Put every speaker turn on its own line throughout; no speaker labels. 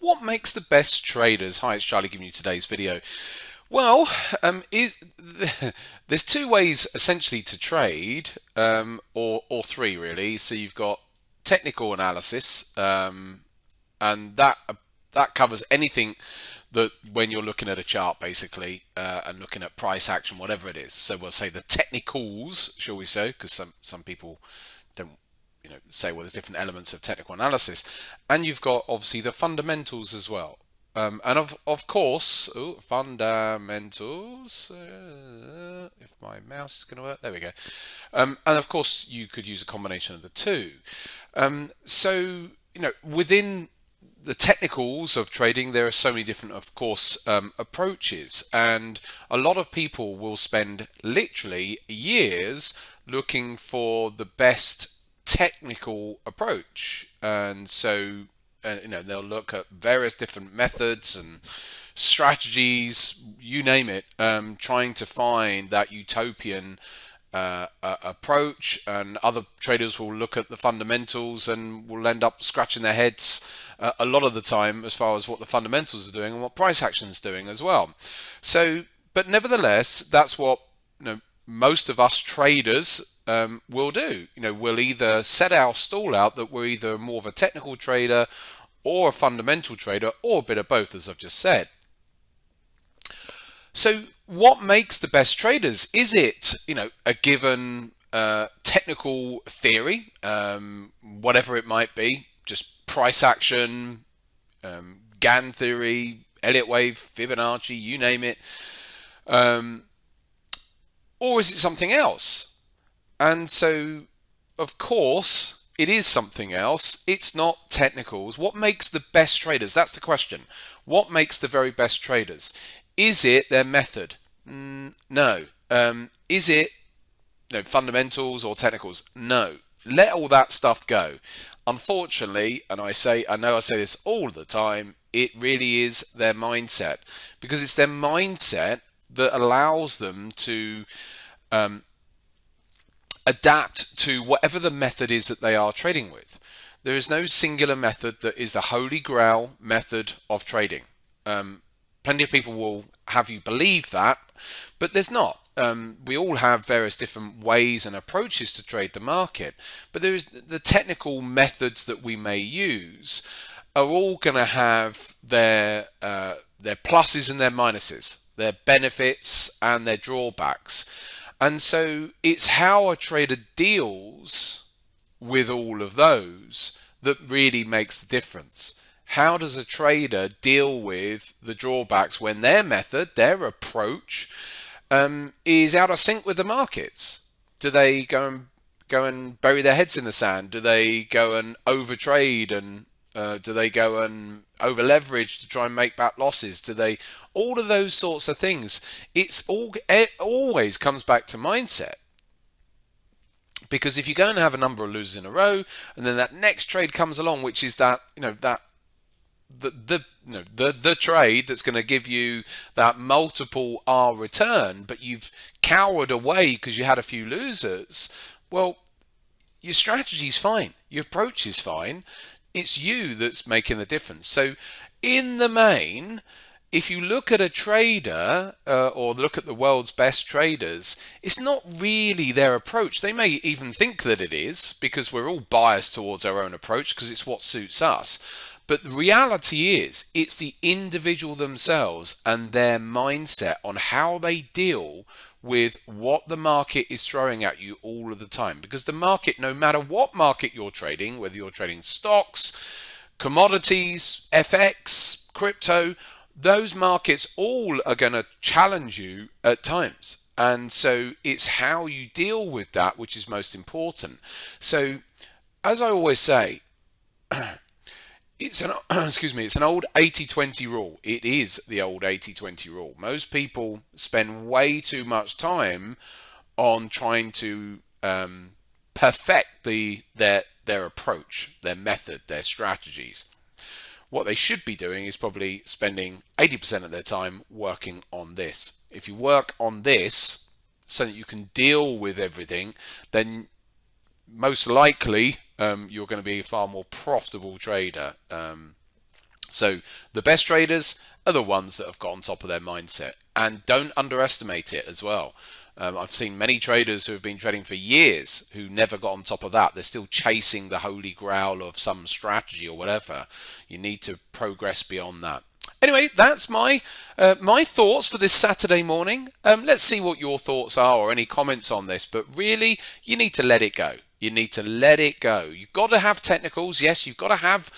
What makes the best traders? Hi, it's Charlie giving you today's video. Well, is there's two ways essentially to trade, or three really. So you've got technical analysis, and that covers anything that when you're looking at a chart basically, and looking at price action, whatever it is. So we'll say the technicals, shall we say, because some people don't say, well, there's different elements of technical analysis, and you've got obviously the fundamentals as well. And of course, fundamentals. If my mouse is going to work, there we go. And of course, you could use a combination of the two. So within the technicals of trading, there are so many different, of course, approaches, and a lot of people will spend literally years looking for the best technical approach. And so they'll look at various different methods and strategies, you name it, trying to find that utopian approach. And other traders will look at the fundamentals and will end up scratching their heads a lot of the time as far as what the fundamentals are doing and what price action is doing as well. So, but nevertheless, that's what most of us traders will do. We'll either set our stall out that we're either more of a technical trader or a fundamental trader, or a bit of both, as I've just said. So what makes the best traders? Is it a given technical theory, whatever it might be, just price action, Gann theory, Elliott wave, Fibonacci, you name it, or is it something else? And so, of course, it is something else. It's not technicals. What makes the best traders? That's the question. What makes the very best traders? Is it their method? No. Is it fundamentals or technicals? No. Let all that stuff go. Unfortunately, and I know I say this all the time, it really is their mindset, because it's their mindset that allows them to adapt to whatever the method is that they are trading with. There is no singular method that is the holy grail method of trading. Plenty of people will have you believe that, but there's not. We all have various different ways and approaches to trade the market, but there is the technical methods that we may use are all going to have their pluses and their minuses, their benefits and their drawbacks. And so it's how a trader deals with all of those that really makes the difference. How does a trader deal with the drawbacks when their method, their approach, is out of sync with the markets? Do they go and bury their heads in the sand? Do they go and overtrade, and do they go and over leverage to try and make back losses? Do they, all of those sorts of things? It always comes back to mindset. Because if you go and have a number of losers in a row, and then that next trade comes along, which is that the trade that's going to give you that multiple R return, but you've cowered away because you had a few losers, well, your strategy's fine, your approach is fine. It's you that's making the difference. So in the main, if you look at a trader, or look at the world's best traders, it's not really their approach. They may even think that it is, because we're all biased towards our own approach because it's what suits us. But the reality is, it's the individual themselves and their mindset on how they deal with what the market is throwing at you all of the time. Because the market, no matter what market you're trading, whether you're trading stocks, commodities, FX, crypto, those markets all are going to challenge you at times. And so it's how you deal with that which is most important. So, as I always say, it's an it's an old 80-20 rule. It is the old 80-20 rule. Most people spend way too much time on trying to perfect their approach, their method, their strategies. What they should be doing is probably spending 80% of their time working on this. If you work on this so that you can deal with everything, then most likely you're going to be a far more profitable trader. So the best traders are the ones that have got on top of their mindset, and don't underestimate it as well. I've seen many traders who have been trading for years who never got on top of that. They're still chasing the holy grail of some strategy or whatever. You need to progress beyond that. Anyway, that's my thoughts for this Saturday morning. Let's see what your thoughts are or any comments on this. But really, you need to let it go. You need to let it go. You've got to have technicals. Yes, you've got to have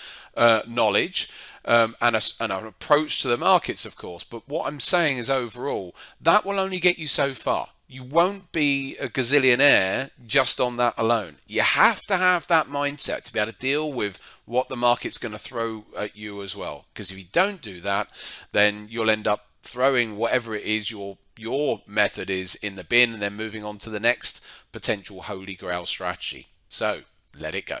knowledge and an approach to the markets, of course. But what I'm saying is overall, that will only get you so far. You won't be a gazillionaire just on that alone. You have to have that mindset to be able to deal with what the market's going to throw at you as well. Because if you don't do that, then you'll end up throwing whatever it is your method is in the bin and then moving on to the next potential holy grail strategy. So let it go.